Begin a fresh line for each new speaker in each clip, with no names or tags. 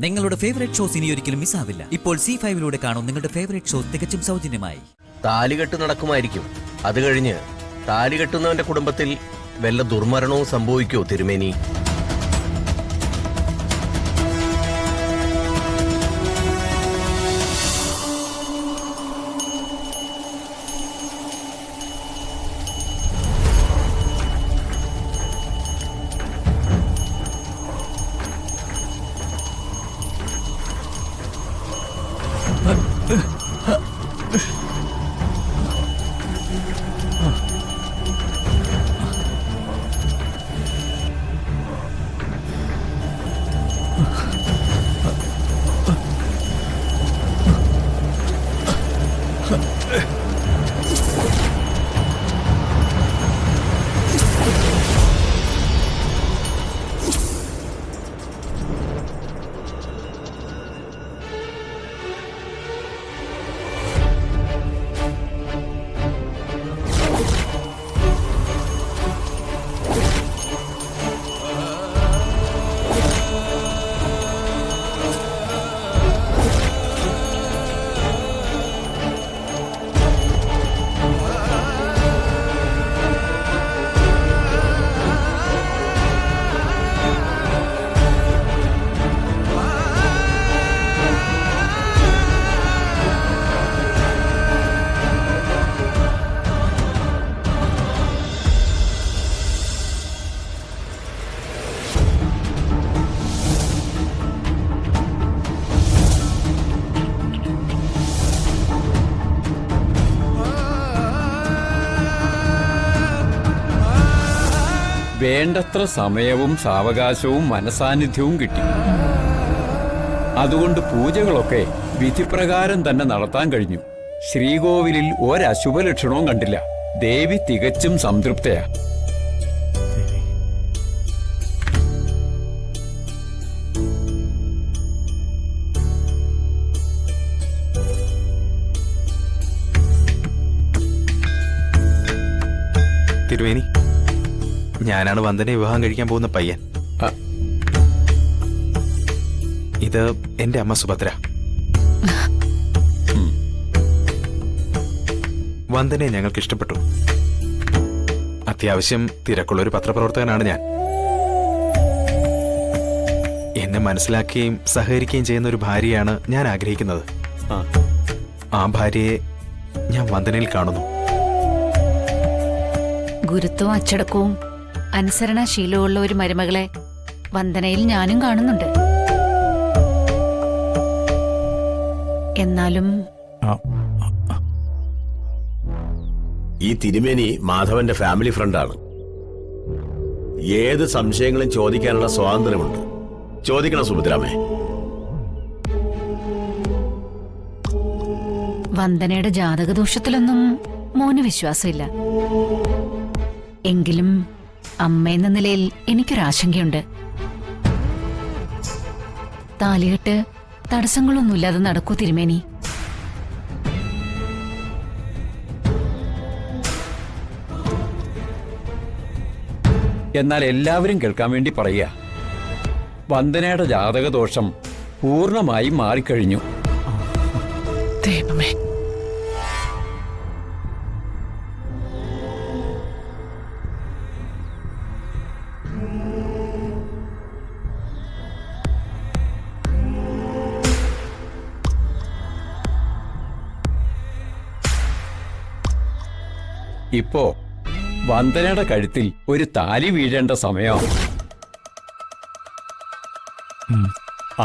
നിങ്ങളുടെ favourite shows ഇനി ഒരിക്കലും മിസ്സാവില്ല. ഇപ്പോൾ C5 കാണും നിങ്ങളുടെ ഫേവറേറ്റ് ഷോസ് തികച്ചും സൗജന്യമായി.
താലികെട്ട് നടക്കുമായിരിക്കും. അത് കഴിഞ്ഞ് താലികെട്ടുന്നവന്റെ കുടുംബത്തിൽ വല്ല ദുർമരണവും സംഭവിക്കോ തിരുമേനി?
വേണ്ടത്ര സമയവും സാവകാശവും മനസാന്നിധ്യവും കിട്ടി. അതുകൊണ്ട് പൂജകളൊക്കെ വിധിപ്രകാരം തന്നെ നടത്താൻ കഴിഞ്ഞു. ശ്രീകോവിലിൽ ഒരശുഭലക്ഷണവും കണ്ടില്ല. ദേവി തികച്ചും സംതൃപ്തയാ.
തിരുവേനി, ഞാനാണ് വന്ദനെ വിവാഹം കഴിക്കാൻ പോകുന്ന പയ്യൻ. ഇത് എന്റെ അമ്മ സുഭദ്ര. വന്ദനെ ഞങ്ങൾക്ക് ഇഷ്ടപ്പെട്ടു. അത്യാവശ്യം തിരക്കുള്ളൊരു പത്രപ്രവർത്തകനാണ് ഞാൻ. എന്നെ മനസ്സിലാക്കുകയും സഹകരിക്കുകയും ചെയ്യുന്ന ഒരു ഭാര്യയാണ് ഞാൻ ആഗ്രഹിക്കുന്നത്. ആ ഭാര്യയെ ഞാൻ വന്ദനയിൽ കാണുന്നു.
ഗുരുത്വവും അച്ചടക്കവും അനുസരണശീലമുള്ള ഒരു മരുമകളെ വന്ദനയിൽ ഞാനും കാണുന്നുണ്ട്. എന്നാലും
ഈ തിരുമേനി മാധവന്റെ ഫാമിലി ഫ്രണ്ടാണ്. ഏത് സംശയങ്ങളും ചോദിക്കാനുള്ള സ്വാതന്ത്ര്യമുണ്ട്. ചോദിക്കണം സുഭദ്രാമേ.
വന്ദനയുടെ ജാതകദോഷത്തിലൊന്നും മോന് വിശ്വാസമില്ല. എങ്കിലും അമ്മയെന്ന നിലയിൽ എനിക്കൊരാശങ്കയുണ്ട്. താലികെട്ട് തടസ്സങ്ങളൊന്നുമില്ലാതെ നടക്കൂ തിരുമേനി?
എന്നാൽ എല്ലാവരും കേൾക്കാൻ വേണ്ടി പറയുക, വന്ദനയുടെ ജാതകദോഷം പൂർണ്ണമായി മാറിക്കഴിഞ്ഞു.
ദൈവമേ.
ഇപ്പോ വന്ദനയുടെ കഴുത്തിൽ ഒരു താലി വീഴേണ്ട സമയം.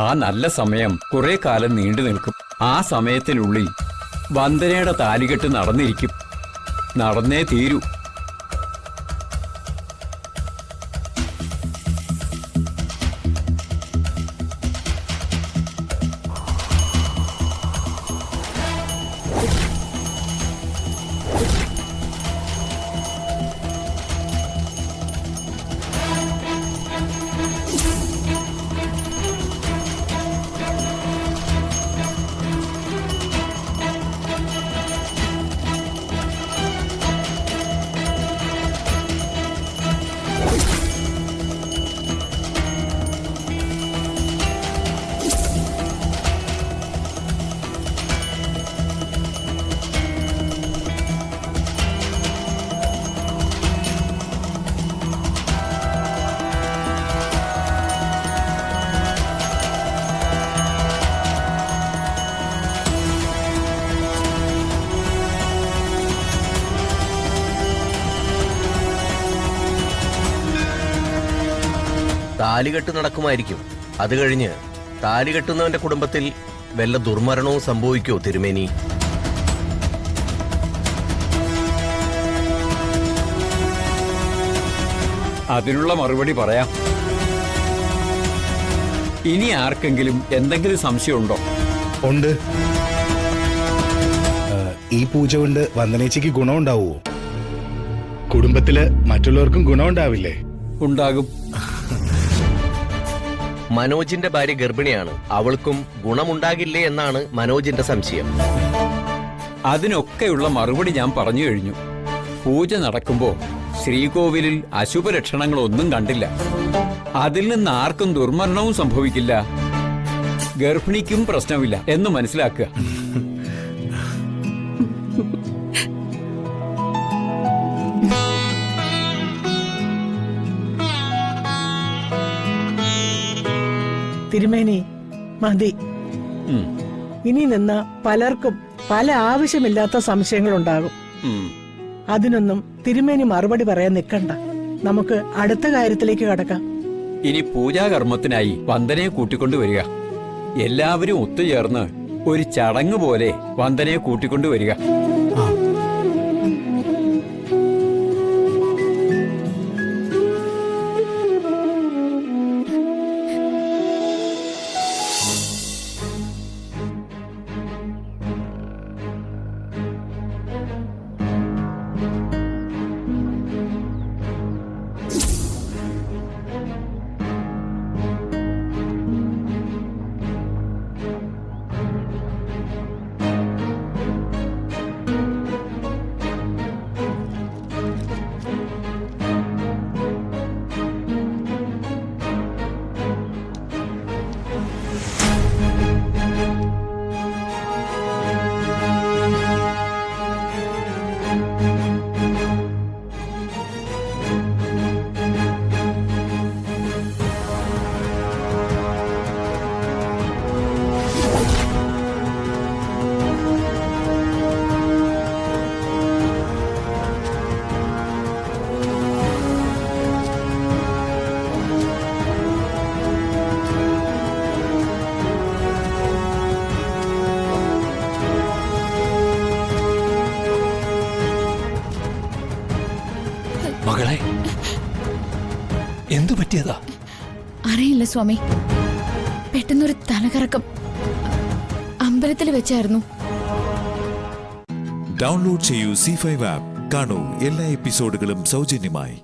ആ നല്ല സമയം കുറെ കാലം നീണ്ടു നിൽക്കും. ആ സമയത്തിനുള്ളിൽ വന്ദനയുടെ താലികെട്ട് നടന്നിരിക്കും. നടന്നേ തീരൂ.
താലികെട്ട് നടക്കുമായിരിക്കും. അത് കഴിഞ്ഞ് താലികെട്ടുന്നവന്റെ കുടുംബത്തിൽ വല്ല ദുർമരണവും സംഭവിക്കുമോ തിരുമേനി?
അതിനുള്ള മറുപടി പറയാം. ഇനി ആർക്കെങ്കിലും എന്തെങ്കിലും സംശയമുണ്ടോ?
ഉണ്ട്. ഈ പൂജ കൊണ്ട് വന്ദനേച്ചിക്ക് ഗുണമുണ്ടാവുമോ? കുടുംബത്തില് മറ്റുള്ളവർക്കും ഗുണമുണ്ടാവില്ലേ?
ഉണ്ടാകും.
മനോജിന്റെ ഭാര്യ ഗർഭിണിയാണ്. അവൾക്കും ഗുണമുണ്ടാകില്ലേ എന്നാണ് മനോജിന്റെ സംശയം.
അതിനൊക്കെയുള്ള മറുപടി ഞാൻ പറഞ്ഞു കഴിഞ്ഞു. പൂജ നടക്കുമ്പോ ശ്രീകോവിലിൽ അശുഭലക്ഷണങ്ങളൊന്നും കണ്ടില്ല. അതിൽ നിന്ന് ആർക്കും ദുർമരണവും സംഭവിക്കില്ല. ഗർഭിണിക്കും പ്രശ്നമില്ല എന്ന് മനസ്സിലാക്കുക.
തിരുമേനി മതി. ഇനി നിന്ന് പലർക്കും പല ആവശ്യമില്ലാത്ത സംശയങ്ങളുണ്ടാകും. അതിനൊന്നും തിരുമേനി മറുപടി പറയാൻ നിൽക്കണ്ട. നമുക്ക് അടുത്ത കാര്യത്തിലേക്ക് കടക്കാം.
ഇനി പൂജാകർമ്മത്തിനായി വന്ദനയെ കൂട്ടിക്കൊണ്ടുവരിക. എല്ലാവരും ഒത്തുചേർന്ന് ഒരു ചടങ്ങ് പോലെ വന്ദനയെ കൂട്ടിക്കൊണ്ടുവരിക.
മകളെ, എന്തു പറ്റിയതാ?
അറിയില്ല സ്വാമി, പെട്ടെന്നൊരു തലകറക്കം. അമ്പലത്തിൽ വെച്ചായിരുന്നു.
ഡൗൺലോഡ് ചെയ്യൂ C5 ആപ്പ്. കാണൂ എല്ലാ എപ്പിസോഡുകളും സൗജന്യമായി.